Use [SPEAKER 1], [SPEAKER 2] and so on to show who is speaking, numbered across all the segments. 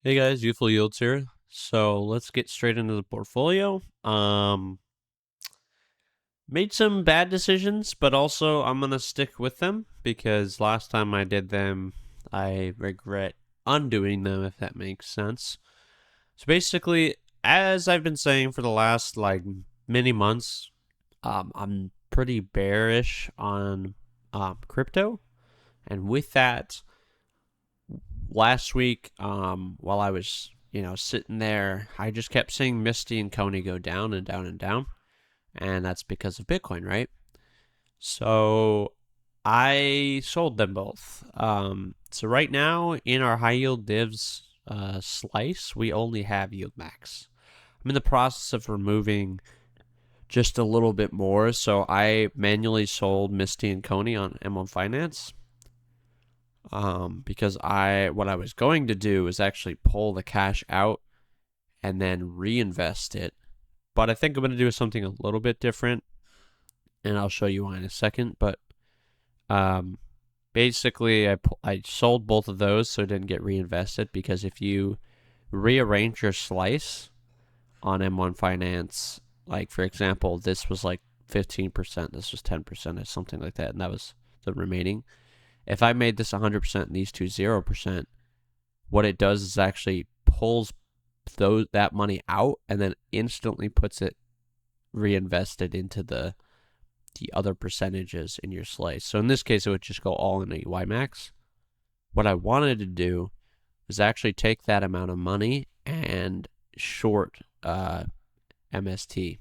[SPEAKER 1] Hey guys, Youthful Yields here. So let's get straight into the portfolio. Made some bad decisions, but also I'm gonna stick with them because last time I did them, I regret undoing them, if that makes sense. So basically, as I've been saying for the last many months, I'm pretty bearish on crypto, and with that, last week, while I was, sitting there, I just kept seeing Misty and Coney go down and down and down. And that's because of Bitcoin, right? So I sold them both. So right now in our high yield divs slice, we only have yield max. I'm in the process of removing just a little bit more. So I manually sold Misty and Coney on M1 Finance. Because what I was going to do is actually pull the cash out and then reinvest it. But I think I'm going to do something a little bit different, and I'll show you why in a second. But um, basically, I sold both of those so it didn't get reinvested, because if you rearrange your slice on M1 Finance, like for example, this was like 15%, this was 10%, or something like that, and that was the remaining. If I made this 100% and these two 0%, what it does is actually pulls that money out and then instantly puts it reinvested into the other percentages in your slice. So in this case, it would just go all into YMAX. What I wanted to do is actually take that amount of money and short MST.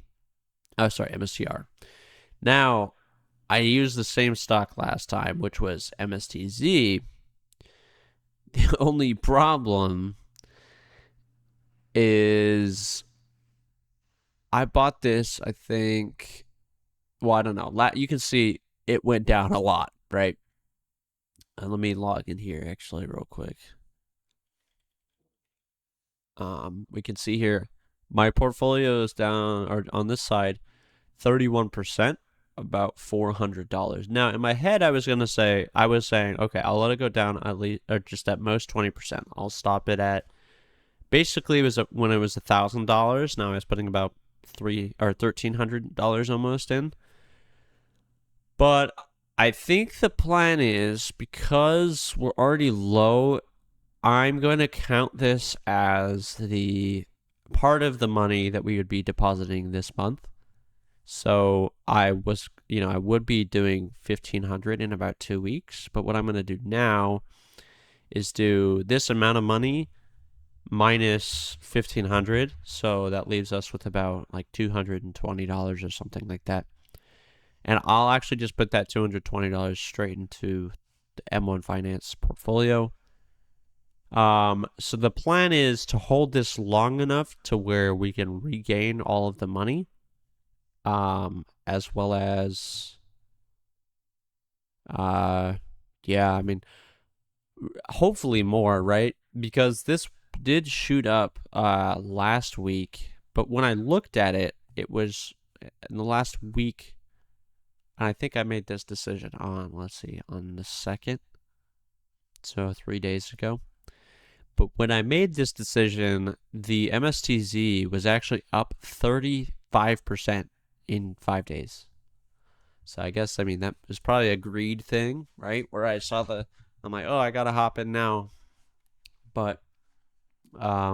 [SPEAKER 1] Oh, sorry, MSTR. Now, I used the same stock last time, which was MSTZ. The only problem is I bought this, I think, well, I don't know. You can see it went down a lot, right? Let me log in here actually real quick. We can see here my portfolio is down, or on this side, 31%, about $400. Now, in my head, I was saying, okay, I'll let it go down at least, or just at most 20%. I'll stop it at, basically, it was when it was $1,000. Now I was putting about $1,300 almost in. But I think the plan is, because we're already low, I'm going to count this as the part of the money that we would be depositing this month. So I would be doing 1,500 in about 2 weeks. But what I'm going to do now is do this amount of money minus 1,500. So that leaves us with about like $220 or something like that. And I'll actually just put that $220 straight into the M1 Finance portfolio. So the plan is to hold this long enough to where we can regain all of the money, as well as, yeah, I mean, hopefully more, right? Because this did shoot up last week, but when I looked at it, it was in the last week. I think I made this decision on, let's see, on the 2nd, so 3 days ago. But when I made this decision, the MSTZ was actually up 35% in 5 days. So I guess, that was probably a greed thing, right? Where I'm like, oh, I gotta hop in now. But at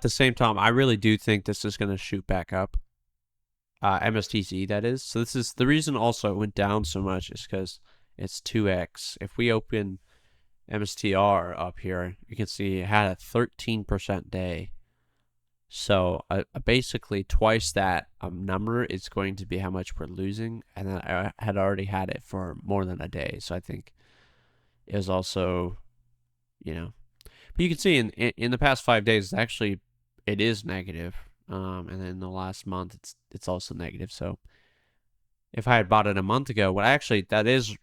[SPEAKER 1] the same time, I really do think this is going to shoot back up. MSTZ, that is. So this is the reason also it went down so much, is because it's 2x. If we open MSTR up here, you can see it had a 13% day. So basically twice that number is going to be how much we're losing, and then I had already had it for more than a day. So I think it was also, but you can see in the past 5 days, actually, it is negative. And then in the last month, it's also negative. So if I had bought it a month ago, that is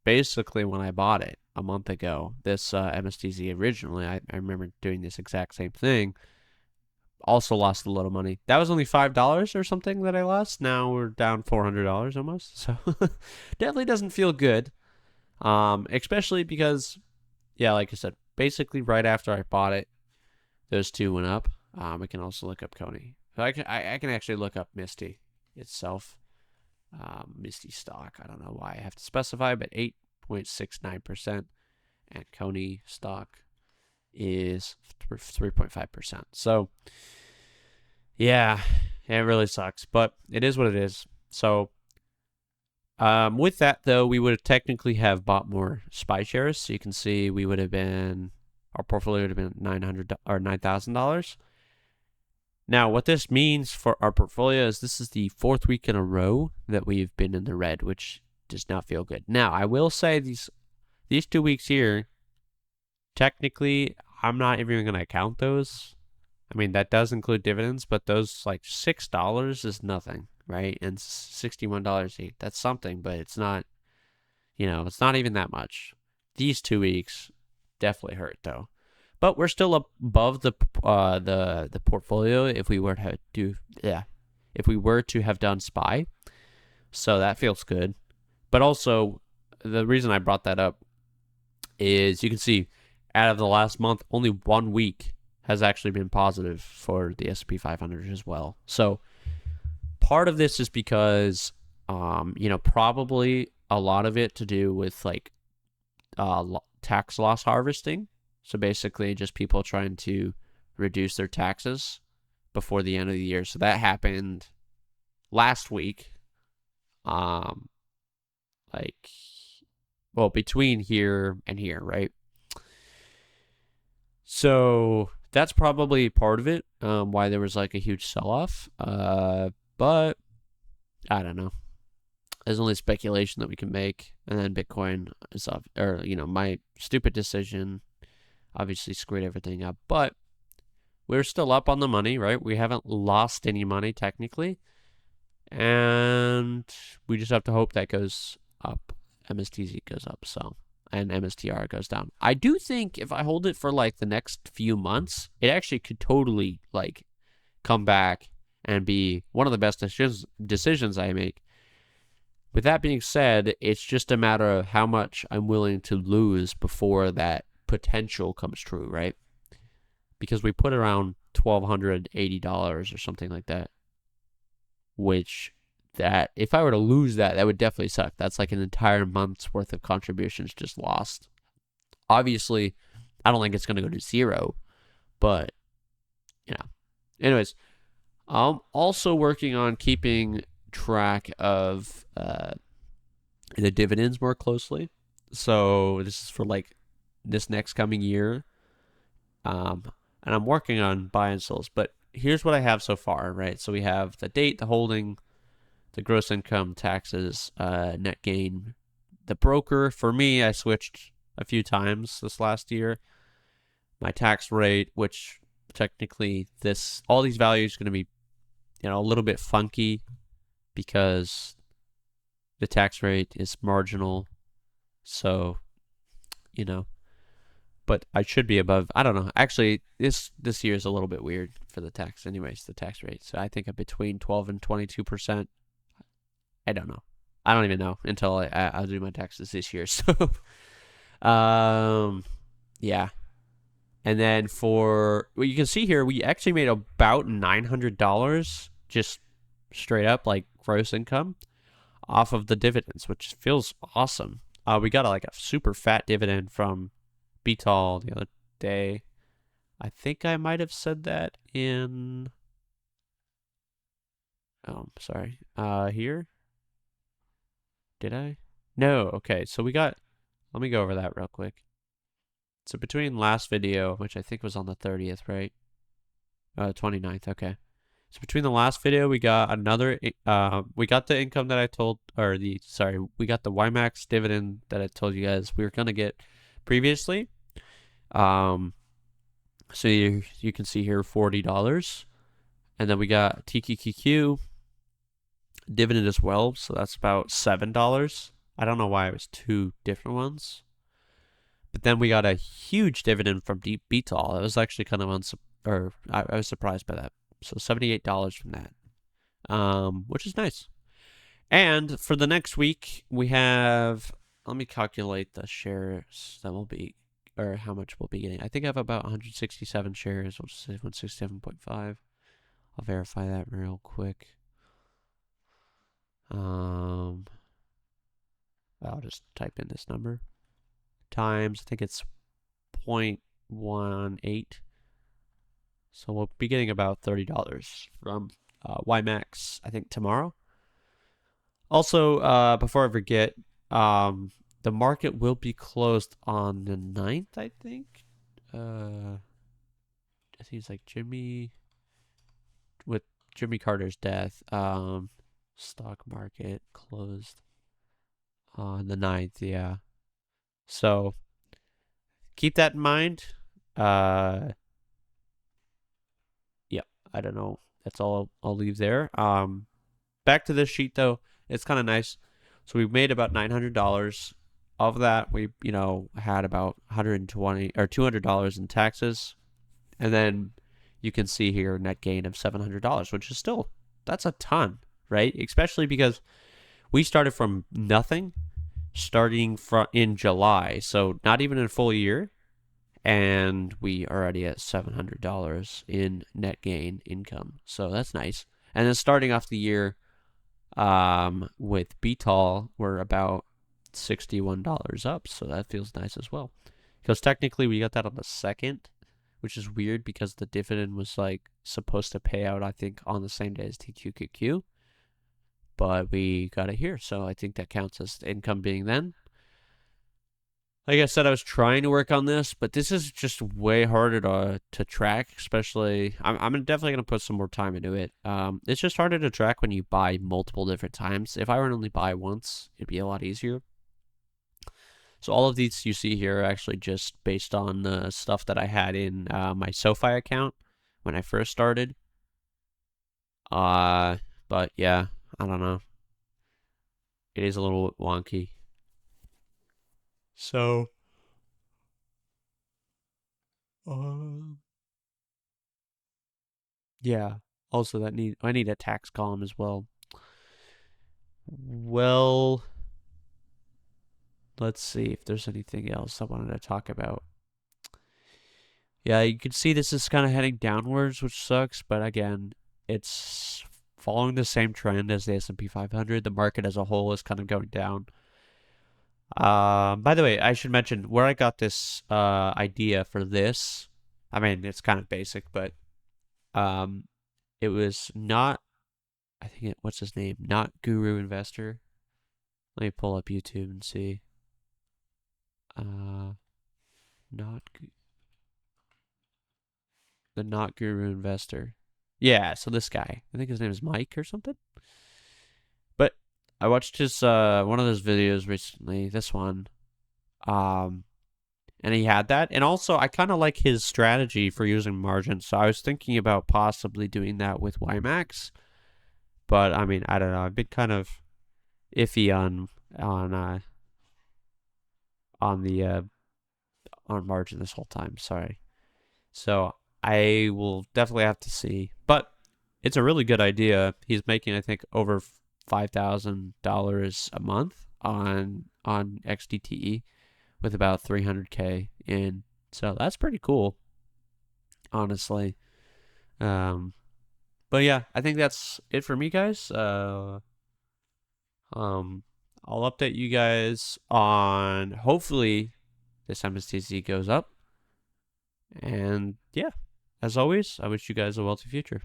[SPEAKER 1] basically when I bought it a month ago. This MSTZ originally, I remember doing this exact same thing. Also lost a little money. That was only $5 or something that I lost. Now we're down $400 almost. So definitely doesn't feel good. Especially because, yeah, like I said, basically right after I bought it, those two went up. We can also look up Coney. So I can actually look up Misty itself. Misty stock. I don't know why I have to specify, but 8.69%, and Coney stock is 3.5%. So yeah, it really sucks, but it is what it is. So with that though, we would technically have bought more SPY shares. So you can see we would have been, our portfolio would have been $900 or $9,000. Now, what this means for our portfolio is this is the 4th week in a row that we've been in the red, which does not feel good. Now, I will say these 2 weeks here, technically, I'm not even going to count those. I mean, that does include dividends, but those like $6 is nothing, right? And $61, that's something, but it's not, it's not even that much. These 2 weeks definitely hurt though. But we're still above the portfolio if we were to have done SPY. So that feels good. But also, the reason I brought that up is you can see out of the last month, only 1 week has actually been positive for the S&P 500 as well. So part of this is because, probably a lot of it to do with like tax loss harvesting. So basically just people trying to reduce their taxes before the end of the year. So that happened last week. Between here and here, right? So that's probably part of it, why there was like a huge sell-off. But I don't know. There's only speculation that we can make. And then Bitcoin is up, or, my stupid decision obviously screwed everything up, but we're still up on the money, right? We haven't lost any money technically, and we just have to hope that goes up. MSTZ goes up, and MSTR goes down. I do think if I hold it for like the next few months, it actually could totally like come back and be one of the best decisions I make. With that being said, it's just a matter of how much I'm willing to lose before that potential comes true, right? Because we put around $1,280 or something like that, which that if I were to lose that would definitely suck. That's like an entire month's worth of contributions just lost. Obviously, I don't think it's going to go to zero, but anyways, I'm also working on keeping track of the dividends more closely. So this is for like this next coming year, and I'm working on buy and sells, but here's what I have so far, right? So we have the date, the holding, the gross income, taxes, net gain, the broker. For me, I switched a few times this last year. My tax rate, which technically all these values are going to be a little bit funky because the tax rate is marginal, so but I should be above. I don't know. Actually, this year is a little bit weird for the tax. Anyways, the tax rate. So I think I'm between 12 and 22%. I don't know. I don't even know until I'll do my taxes this year. So, yeah. And then you can see here, we actually made about $900 just straight up like gross income off of the dividends, which feels awesome. We got a super fat dividend from BTOL the other day. I think I might have said that in sorry. Here? Did I? No, okay. So let me go over that real quick. So between last video, which I think was on the 30th, right? 29th, okay. So between the last video, we got we got the income that we got the WiMAX dividend that I told you guys we were going to get previously. So you can see here $40. And then we got TQQQ dividend as well. So that's about $7. I don't know why it was two different ones. But then we got a huge dividend from Deep BTOL. It was actually kind of I was surprised by that. So $78 from that, which is nice. And for the next week, we have, let me calculate the shares that will be or how much we'll be getting. I think I have about 167 shares. We'll just say 167.5. I'll verify that real quick. I'll just type in this number. Times, I think it's 0.18. So we'll be getting about $30 from WiMAX, I think, tomorrow. Also, before I forget, the market will be closed on the 9th, I think. I think it's like with Jimmy Carter's death. Stock market closed on the 9th, yeah. So keep that in mind. Yeah, I don't know. That's all I'll leave there. Back to this sheet though. It's kind of nice. So we've made about $900. Of that, we had about $120 or $200 in taxes, and then you can see here net gain of $700, which is still, that's a ton, right? Especially because we started from nothing, starting in July, so not even a full year, and we are already at $700 in net gain income. So that's nice. And then starting off the year with BTOL, we're about $61 up, so that feels nice as well. Because technically we got that on the 2nd, which is weird because the dividend was like supposed to pay out, I think, on the same day as TQQQ. But we got it here, so I think that counts as income being then. Like I said, I was trying to work on this, but this is just way harder to track, especially, I'm definitely going to put some more time into it. It's just harder to track when you buy multiple different times. If I were to only buy once, it'd be a lot easier. So all of these you see here are actually just based on the stuff that I had in my SoFi account when I first started. But yeah, I don't know. It is a little wonky. So, yeah. Also, I need a tax column as well. Well, let's see if there's anything else I wanted to talk about. Yeah, you can see this is kind of heading downwards, which sucks. But again, it's following the same trend as the S&P 500. The market as a whole is kind of going down. By the way, I should mention where I got this idea for this. I mean, it's kind of basic, but it was not. I think what's his name? Not Guru Investor. Let me pull up YouTube and see. The Not Guru Investor. Yeah, so this guy. I think his name is Mike or something. But I watched his one of those videos recently, this one. And he had that. And also I kind of like his strategy for using margins. So I was thinking about possibly doing that with WiMAX. But I mean, I don't know. I've been kind of iffy on margin this whole time. Sorry. So I will definitely have to see. But it's a really good idea. He's making, I think, over $5,000 a month on XDTE with about 300K in. So that's pretty cool, honestly. But yeah, I think that's it for me, guys. I'll update you guys on, hopefully this MSTC goes up. And yeah, as always, I wish you guys a wealthy future.